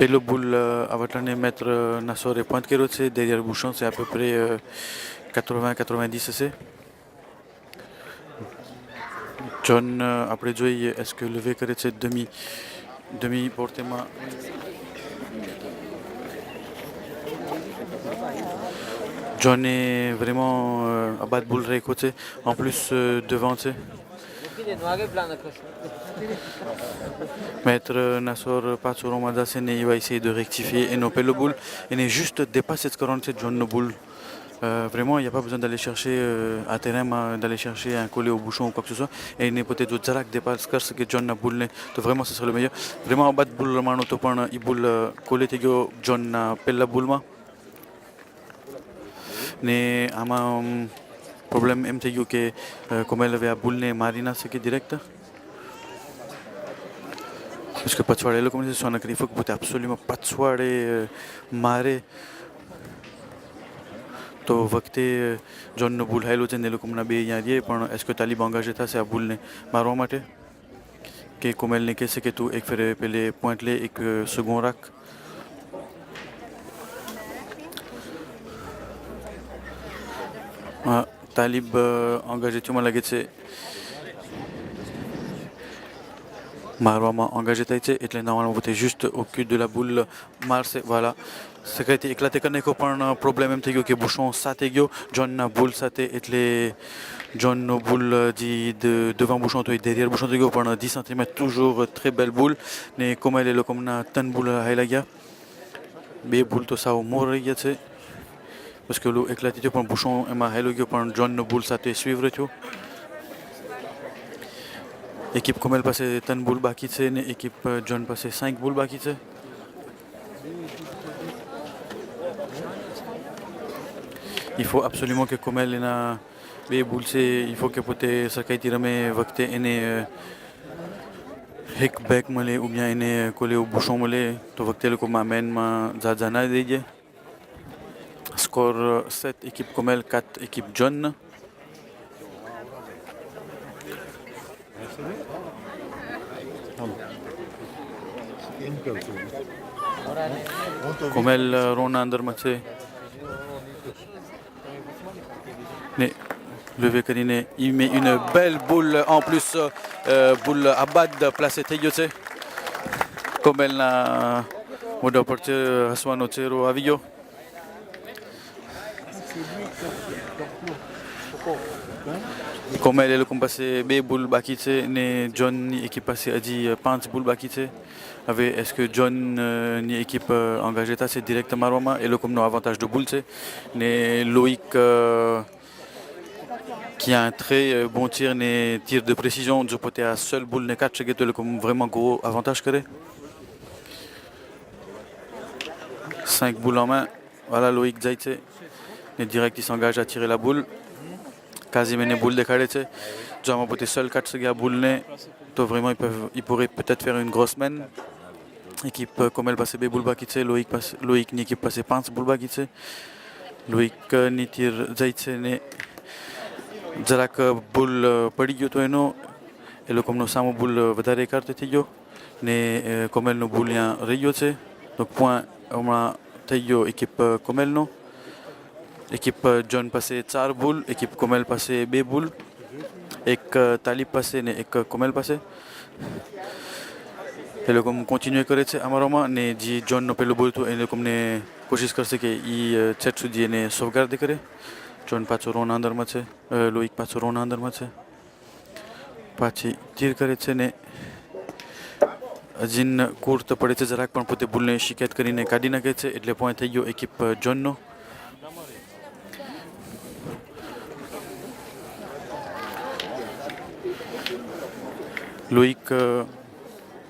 પેલો boule avatalné maître Nassor et pointe કર્યો છે. Derrière le bouchon, c'est à peu près 80-90 cc. John, après જોઈએ, est-ce que levé કરે છે demi portée-માં? John est vraiment à bas de boule réécoté. En plus, devant, tu sais. Maître Nassor Patsoro Madasene, il va essayer de rectifier et non pas le boule. Il est juste dépassé de 47 John no boule. Vraiment, il n'y a pas besoin d'aller chercher à terrain, d'aller chercher un collet au bouchon ou quoi que ce soit. Et il n'est peut-être au Zarak dépasse ce que John n'a boule. Donc vraiment, ce serait le meilleur. Vraiment, en bas de boule, il boule collet John n'a pas la boule. Mais un problème MTU que comme elle avait à boule marina c'est que direct parce que pas de soirée là comme c'est il faut que vous absolument pas de soirée marée तो वक्ते जोन नो बुल हाइलो चेन लोकम ना बे यहाँ दिए पर est-ce que तालिब engagé था से à boule मारो माटे que comme elle n'est que c'est que tout एक फिर पहले point ले एक second rack Talib engagé tu m'as lagé c'est Marwama engagé taïté et les normalement vous êtes juste au cul de la boule Mars voilà c'est que été éclaté quand il y a un problème même que bouchon sategio John na boule saté et les John no boule dit devant bouchon et derrière bouchon tegio pendant 10 cm toujours très belle boule mais comme elle est le comme na tan boule hailagia mais boule to ça au mourir c'est parce que l'eau éclaté pour un bouchon et ma hailagia pendant John no boule saté suivre tu équipe comme elle passait 10 boules bakitse, équipe John passait 5 boules bakitse. Il faut absolument que comme elle a les boules, il faut que peut-être ça ait tiré mais vacté ene hick back malé ou bien ene collé au bouchon malé, to vacté le comme amène ma zazana dédié. Score 7 équipe comme elle, 4 équipe John. Comme elle Rona under match levé Karine il met une belle boule en plus boule à bad placée Teyose comme elle n'a modo porté Haswan Otero Avio comme elle est le compassé B boule bakitse ne John équipe passé a dit Pants boule bakitse avec est-ce que John ni équipe engagée c'est directement Roma et le comme nos avantage de boule c'est ne Loïc qui a un très bon tir ne tir de précision du côté à seul boule ne 4 c'est le comme vraiment gros avantage que 5 boules en main voilà Loïc Zaitse ne direct il s'engage à tirer la boule quasiment une boule de carré John peut seul 4 c'est boule ne donc vraiment ils pourraient peut-être faire une grosse semaine équipe comme elle passe B boule bakitse Loïc ni équipe passe Pants boule bakitse Loïc ni tir Zaitse ne Zarak boule padi gyo to eno et le comme nos samo boule વધારે carte થયો ને કોમેલ નો boule યાં રહ્યો છે donc point હમણાં થઈ ગયો équipe કોમેલ નો équipe John passé 4 boules équipe કોમેલ passé 2 boules એક તાલીબ passé ને એક કોમેલ passé et le comme continuer કરે છે અમારામાં ને જે John નો પેલો બોલ તો એને comme ને કોશિશ કરશે કે ઈ સેટ સુધી એને sauvegarde કરે John Patsoro અંદર માં છે Loïc Patsoro અંદર માં છે પાછી તીર કરે છે ને અજીન કોર્ટ પડે છે જરાક પણ પોતે ભૂલને શિકાયત કરીને કાઢી નાખે છે એટલે પોઈન્ટ થઈ ગયો એકિપ જોનનો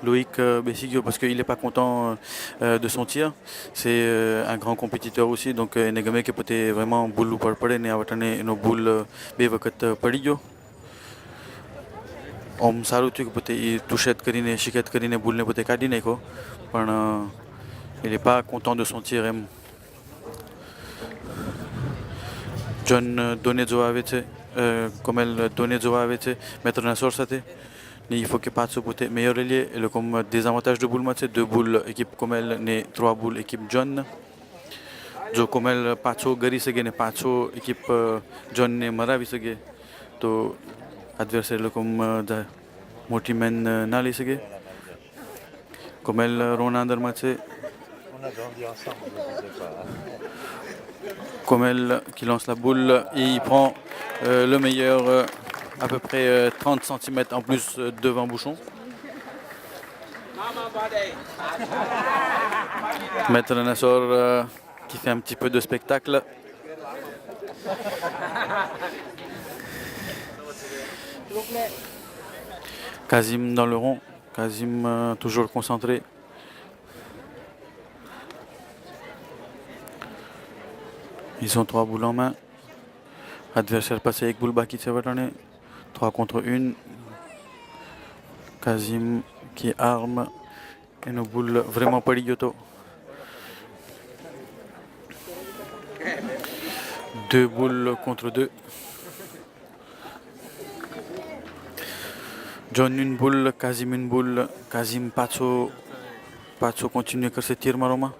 Loïc Bessigio parce qu'il n'est pas content de son tir. C'est un grand compétiteur aussi, donc Negame qui peut vraiment boule ou pas parler, ne avatane no boule bevakat padigyo. Om saru tu peut toucher કરીને શિકાયત કરીને boule ne peut કાઢી નાખો પણ il n'est pas content de son tir. John donné જો આવે છે comme elle donné જો આવે છે Maître Nassor સાથે Mais il faut que pas de meilleur ailier. Et le comme désavantage de boule, c'est 2 boules équipe Comel, ne 3 boules équipe John. जो Comel पाँचों गरी सके ने पाँचों équipe John ने मरा भी सके तो adversaire le comme मोटी मैन ना ले सके. Comel रोना अंदर में On a grandi ensemble, je ne sais pas. Comel qui lance la boule et il prend le meilleur à peu près 30 cm en plus devant Bouchon. Maître Nassor qui fait un petit peu de spectacle. Kazim dans le rond. Kazim toujours concentré. Ils ont 3 boules en main. Adversaire passé avec boule baki 3 contre 1. Kazim qui arme. Et nos boules vraiment pas l'idioto. 2 boules contre 2. John une boule, Kazim une boule. Kazim Pacho continue que ce tir maroma.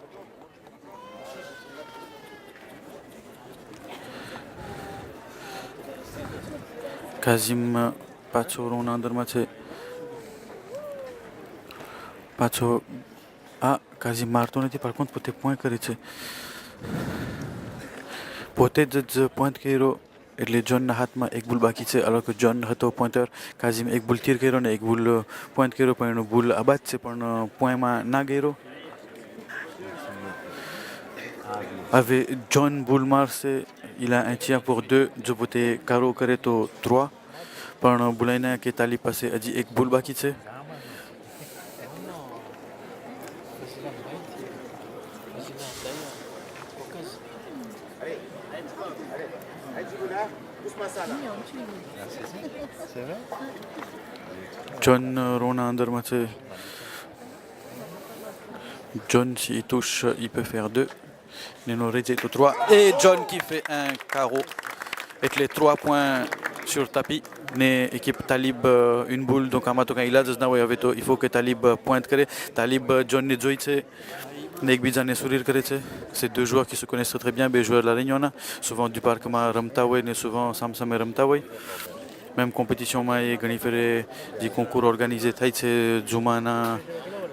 Kazim Pacho Rona अंदर में छे. Pacho Kazim मारतो नहीं par contre પોતે point કરે છે. પોતે જ point કર્યો એટલે જોનના હાથમાં એક બોલ બાકી છે alors que જોન હતો પોઈન્ટર. કાઝિમ એક બોલ તીર કર્યો ને એક બોલ પોઈન્ટ કર્યો પણ એનો બોલ આબાદ છે પણ પોઈન્ટમાં ના ગયો. Avec John Boulmars, il a un tir pour 2. Je potais Caro Careto 3. Par Boulaina qui est allé passer a dit Ek Boulbakitse. John Rona Andermache. John, s'il touche, il peut faire 2. Neno Regeto 3. Et John qui fait un carreau. Avec les 3 points sur le tapis. Ne équipe Talib une boule. Donc Amato quand il a il faut que Talib pointe. Talib John ne joue. Ne sourire. C'est 2 joueurs qui se connaissent très bien. Les joueurs de la Réunion. Souvent du parc Ramtawe. Et souvent Samsam et Ramtawe. Même compétition, il fait des concours organisés. Zumana.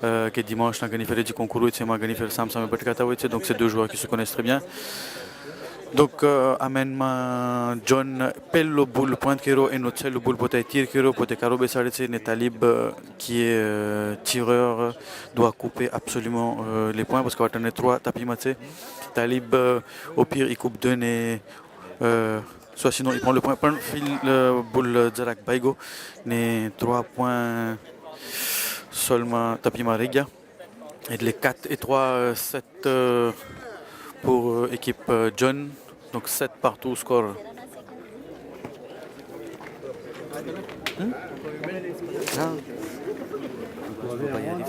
Que dimanche, on a fait du concours, c'est moi qui Samsung et donc c'est 2 joueurs qui se connaissent très bien. Donc amène John Pello boule point kero et notre le boule peut tir kero peut carober ça c'est Talib qui est tireur doit couper absolument les points parce qu'on va tenir 3 tapis matchés. Talib au pire il coupe 2 et soit sinon il prend le point par le boule Zarak Baigo mais 3 points seulement tapis Mariga et les 4 et 3 7 pour équipe John donc 7 partout score.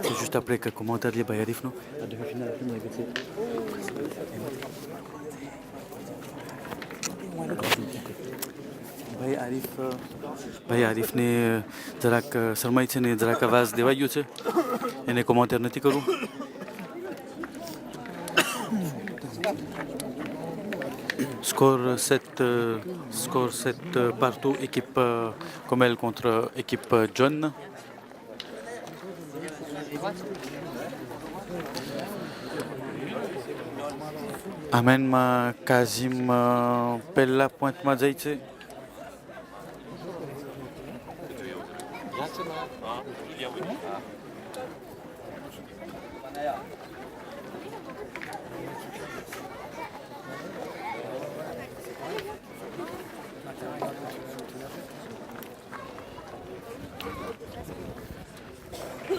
C'est juste après que commentaire les Bayarif non Bayarif ne જરાક શરમાઈ છે ને જરાક આવાજ દેવાઈ ગયો છે એને કોમેન્ટર નથી કરું. Score 7 partout équipe Comel contre équipe John. Amène ma Kazim Pella pointe ma zaïtse.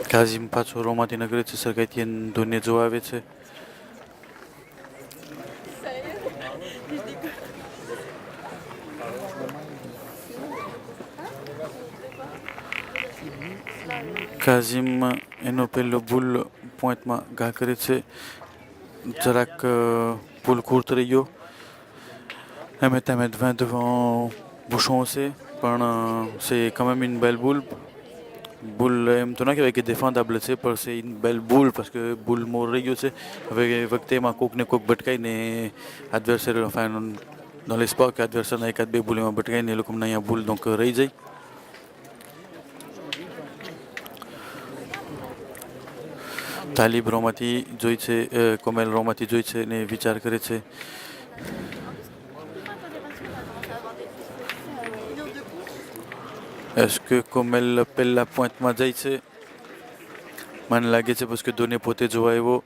Kazim Pacho Romati na gre să gătien Dumnezeu aveți. Kazim enopel boule pointe ma ga kरेছে જરાક boule courte Rio. 1m20 devant Bouchon aussi. C'est quand même une belle boule. boule maintenant avec défendable tu sais parce que c'est une belle boule parce que boule morrio tu sais avec thème cook ne cook batkai ne adversaire enfin dans l'espoir que adversaire na ekat be boule ma batkai ne lokum na ya boule donc raise તાલિબ રોમાંથી જોઈ છે કોમેલ રોમાંથી જોઈ છે ને વિચાર કરે છે est-ce que કોમેલ પહેલા પોઈન્ટમાં જાય છે મને લાગે છે parce que ધોની પોતે જોવા આવ્યો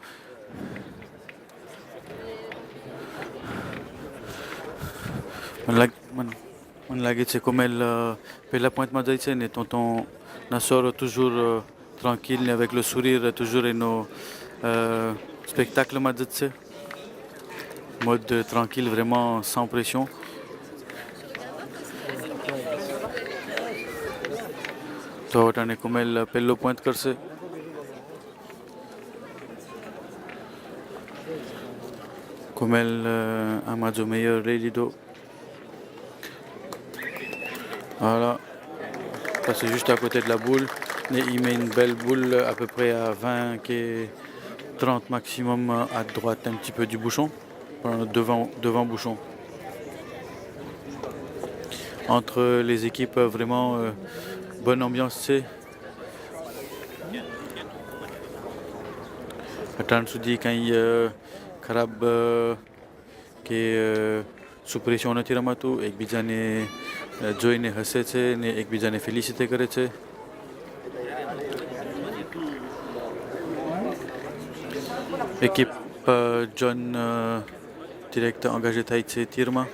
મને લાગે છે કોમેલ પહેલા પોઈન્ટમાં જાય છે ને tonton Nassor toujours tranquille avec le sourire toujours એનો spectacle માં જ છે mode tranquille vraiment sans pression તો વટાને કોમેલ પહેલો પોઈન્ટ કરશે કોમેલ આમાં જો મેયર લઈ લીધો voilà ça c'est juste à côté de la boule et il met une belle boule à peu près à 20 qui est 30 maximum à droite un petit peu du bouchon devant bouchon entre les équipes vraiment bonne ambiance c'est attends je dis quand il खराब के sous pression નથી રમાતું એકબીજાને જોઈને હસે છે ને એકબીજાને ફેલિસિટે કરે છે équipe John direct engagé થાય છે તીરમાં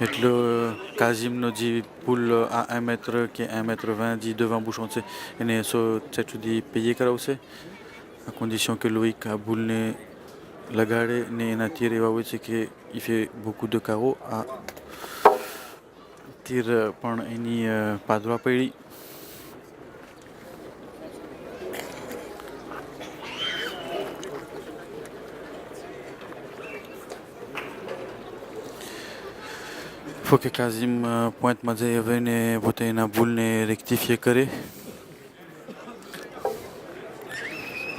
એટલે કાઝિમનો જે પુલ à 1 mètre qui est 1 mètre 20 dit devant bouchon છે એને cette dit payer કરાવશે à condition que Loïc a boule lagaડે ને એના તીર એવા હોય છે કે il fait beaucoup de carreaux à તીર પણ એની પાદવા પડી faut que Kazim pointe Mazayeve ne vote na boule ne rectifier करे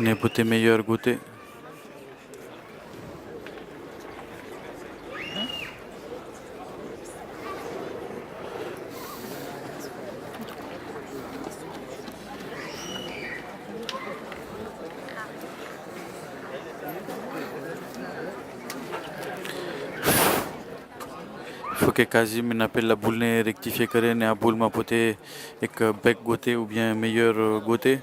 ne vote meilleur goûter faut que Kazim n'appelle la boule ne rectifier करे ne à boule ma pote एक bec goûter ou bien meilleur goûter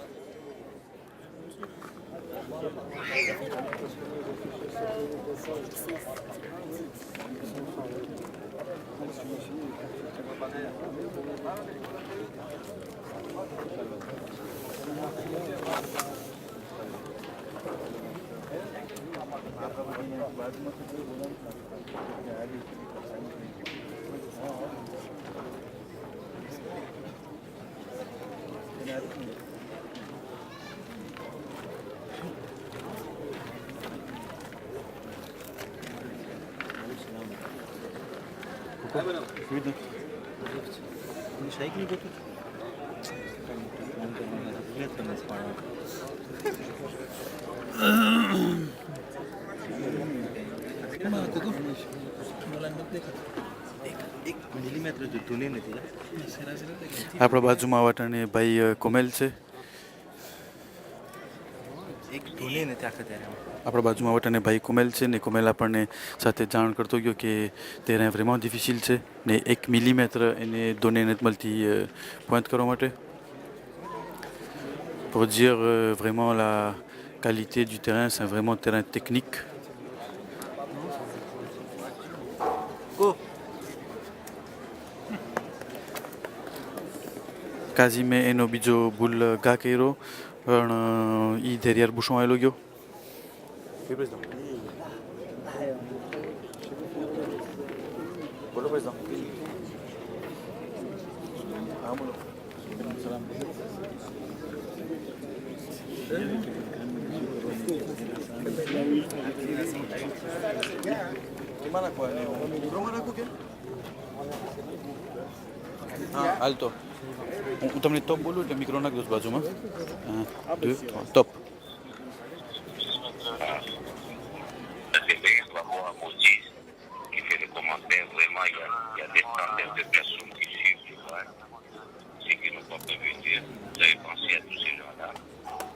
આપણા બાજુમાં વાટાને ભાઈ કોમેલ છે આપણા બાજુમાં વાટાને ભાઈ કોમેલ છે ને કોમેલ આપણને સાથે જાણ કરતો ગયો કે terrain vraiment difficile છે ને 1 મિલીમીટર એને donner નથી મળતી પોઈન્ટ કરવા માટે pour dire vraiment la qualité du terrain c'est vraiment un terrain technique Kazime એનો બીજો ભૂલ ઘા કર્યો પણ એ derrière bouchon આવેલો ગયો બોલો président Gimana kau ini? Belum ada aku kan? Alto. હું તમને ટોપ બોલું એટલે મિક્રો નાખ દઉં છું બાજુમાં. 1, 2, 3, ટોપ. C'est vrai, par rapport à Moïse, qui fait le commentaire, vraiment, il y a des centaines de personnes qui suivent, tu vois. C'est qu'ils n'ont pas pu venir. Vous avez pensé à tous ces gens-là.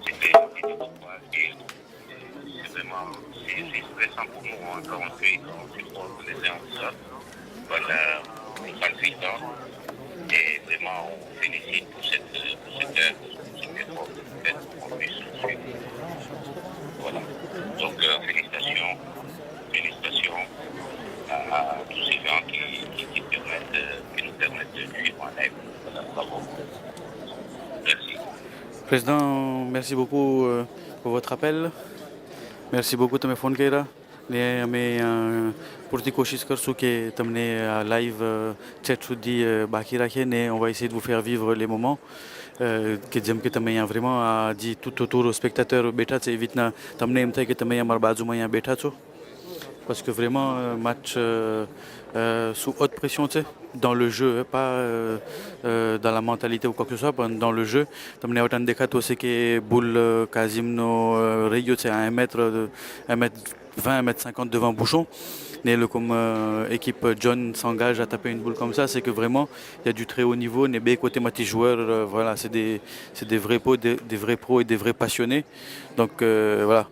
C'était une vidéo pour dire. C'est vraiment, c'est stressant pour nous, hein, quand on fait organiser en ça. Voilà, ça le fait tant. Et vraiment, on félicite pour cette œuvre, pour cet effort que vous faites pour qu'on puisse suivre. Voilà. Donc, félicitations à tous ces gens qui nous permettent de suivre en live. Voilà, bravo. Merci. Président, merci beaucoup pour votre appel. Merci beaucoup તમે ફોન કર્યા ને અમે પૂરતી કોશિશ કરશું કે તમને live chat સુધી બાકી રાખીએ ને on va essayer de vous faire vivre les moments કે જેમ કે તમે અહીંયા vraiment આ જે tout autour spectateurs બેઠા છે એવી રીતના તમને એમ થાય કે તમે અમારા બાજુમાં અહીંયા બેઠા છો parce que vraiment match sous haute pression, tu sais, dans le jeu, pas dans la mentalité ou quoi que ce soit, dans le jeu. તમને autant દેખાતું હશે કે બોલ કાઝિમનો રહ્યો છે à 1 mètre, 1m20, 1m50 devant Bouchon. Mais comme équipe John s'engage à taper une boule comme ça, c'est que vraiment il y a du très haut niveau. Né côté Mati joueurs, voilà, c'est des vrais pros, des vrais pros et des vrais passionnés. Donc voilà,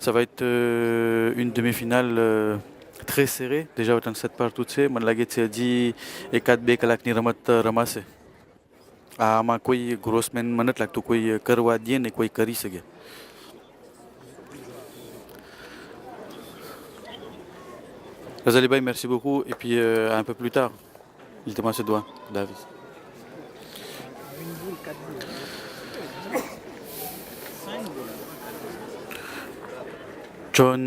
ça va être une demi-finale très serrée. Déjà autant de 7 partout છે મને લાગે છે હજી 1-2 કલાકની રમત રમાશે. આમાં કોઈ ગ્રોસમેન મને નથી લાગતું કોઈ કરવા દે ને કોઈ કરી શકે. Razali Bhai, merci beaucoup et puis à un peu plus tard. Mettez-moi ce doigt, David. John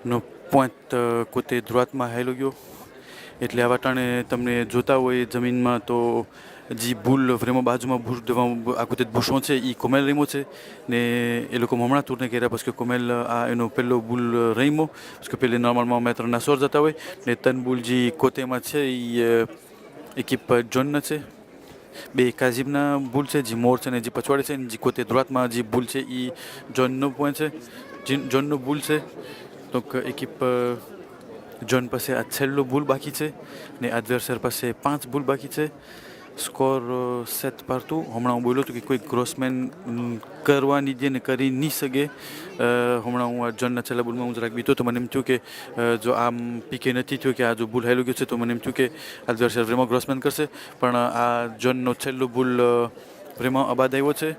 નો પોઈન્ટ côté droitement હેલો ગયો એટલે આ વાટાણે તમને જોતા હોય જમીનમાં તો જે બુલ vraiment બાજુમાં devant à côté de Bouchon છે એ કોમેલ રમ્યો છે ને એ લોકો હમણાં tourné કર્યા parce que કોમેલ આ એનો પહેલો બુલ રમ્યો parce que પહેલે normalement mettre Nassor જતા હોય ને તન બુલ જે કોટેમાં છે એ équipe John છે બે કાઝિમના બુલ છે જે મોર છે ને જે પછવાડે છે ને જે côté droitement જે બુલ છે એ જોનનો પોઈન્ટ છે જોનનો બુલ છે. Donc équipe John પાસે આ છેલ્લો બુલ બાકી છે ને એડવર્સર પાસે 5 બુલ બાકી છે. સ્કોર 7 partout. હમણાં હું બોલ્યો હતો કે કોઈ ગ્રોસમેન કરવા નહીં દે ને કરી નહીં શકે. હમણાં હું આ જોનના છેલ્લા બુલમાં હું જરાક બીતો તો મને એમ થયું કે જો આમ પીકે નથી થયો કે આ જો બુલ હાલ્યો ગયો છે તો મને એમ થયું કે એડવર્સર vraiment ગ્રોસમેન કરશે પણ આ જોનનો છેલ્લો બુલ vraiment અબાદ આવ્યો છે.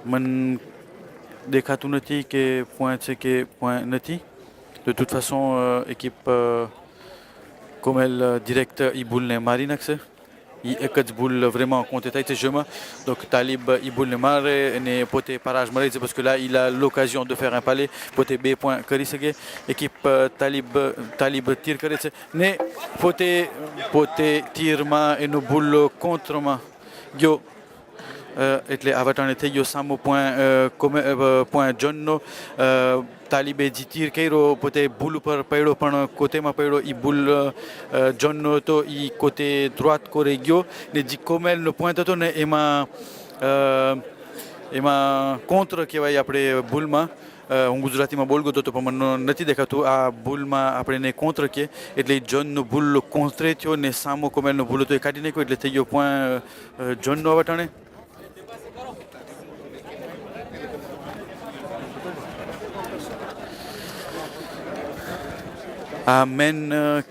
મને દેખાતું નથી કે પોઈન્ટ છે કે પોઈન્ટ નથી. De toute façon équipe Comel direct એ બુલને મારી નાખશે. એ એક જ બુલ vraiment compté થાય છે jeuxમાં. Donc Talib એ બુલને મારે અને પોતે પારાજ મળી છે parce que là il a l'occasion de faire un palais પોતે 2 points કરી શકે. équipe Talib તીર કરે છે ને પોતે તીરમાં એનો બુલ કોન્ટ્રમાં ગયો એટલે આ વટાણે થઈ ગયો સામો પોઈન્ટ જોનનો. તાલિબે જે તીર કર્યો પોતે બુલ ઉપર પડ્યો પણ કોતેમાં પડ્યો એ બુલ જોનનો હતો એ કોતે ધ્રોત કોરે ગયો ને જે કોમેલનો પોઈન્ટ હતો ને એમાં કોન્ત્ર કહેવાય આપણે બુલમાં. હું ગુજરાતીમાં બોલ ગયો હતો પણ મને નથી દેખાતું આ બુલમાં આપણે એને કોન્ત્ર કહીએ એટલે જોનનો બુલ કોન્ત્રે થયો ને સામો કોમેલનો બુલ હતો એ કાઢી નાખ્યો એટલે થઈ ગયો પોઈન્ટ જોનનો આ વટાણે. આ મેન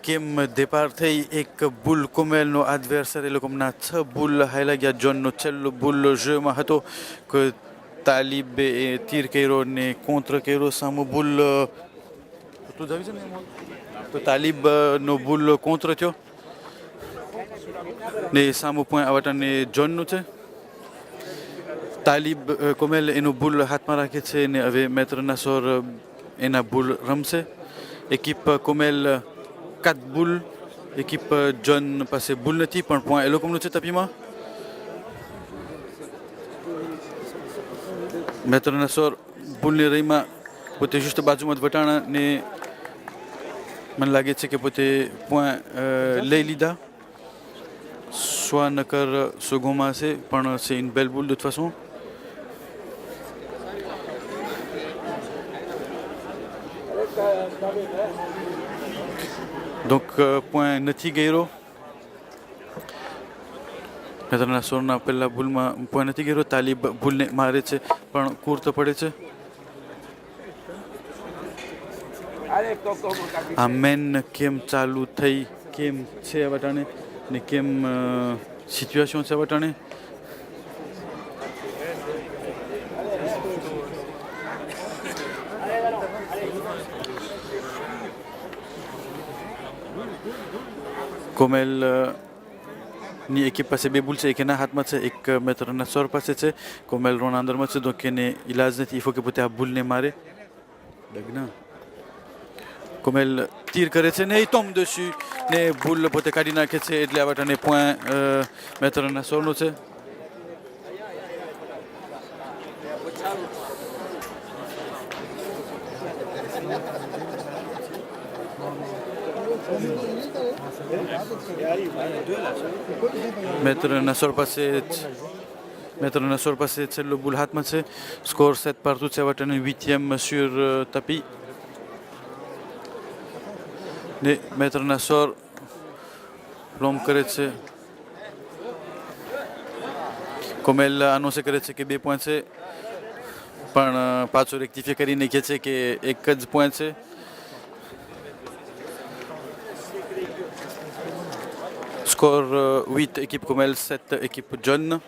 કેમ départ થઈ એક બુલ કોમેલનો એડવર્સર એ લોકોના 6 બુલ હાલ્યા ગયા. જોનનો છેલ્લો બુલ જમાં હતો કે તાલિબે તીર કર્યો ને કોન્ત્ર કર્યો સામો બુલ તું જાવી છે ને તો તાલિબનો બુલ કોન્ત્ર થયો ને સામો પોઈન્ટ આવટાને જોનનું છે. તાલિબ કોમેલ એનો બુલ હાથમાં રાખે છે ને હવે મેત્ર નાસોર એના બુલ રમશે. équipe Comel 4 boules, équipe John પાસે બુલ નથી પણ પોઈન્ટ એ લોકોનું છે તાપીમાં. મેત્ર નાસોર બુલની રહીમાં પોતે juste બાજુમાં જ વટાણા ને મને લાગે છે કે પોતે પોઈન્ટ લઈ લીધા. soit નકર second હશે પણ c'est une belle boule de toute façon. Donc point નથી ગયેલો. મેતરના સોરના પહેલા ભૂલમાં point નથી ગયેલો. તાલી ભૂલને મારે છે પણ કૂરતો પડે છે. આ મેન કેમ ચાલુ થઈ કેમ છે આ વટાણે ને કેમ સિચ્યુએશન છે વટાણે. કોમેલ ની એકી પાસે બે બુલ છે, એક એના હાથમાં છે, એક મેતરના સોર પાસે છે. કોમેલ રોના અંદરમાં છે, donc એને ઇલાજ નથી. il faut કે પોતે આ બુલને મારે. ડગના કોમેલ તીર કરે છે ને એ tombe dessus ને બુલ પોતે કાઢી નાખે છે. એટલે આ વટાને પોઈન્ટ મેતરના સોરનો છે. મેતરના સોર પાસે છેલ્લો બુલ હાથમાં છે. સ્કોર 7-2 છે વટાને 8e sur tapis. ને મેતરના સોર રોમ કરે છે. કોમેલ આનોન્સ કરે છે કે 2 પોઈન્ટ છે પણ પાછો રેક્ટિફાય કરીને કહે છે કે એક જ પોઈન્ટ છે. Score 8 équipe Comel, 7 équipe John.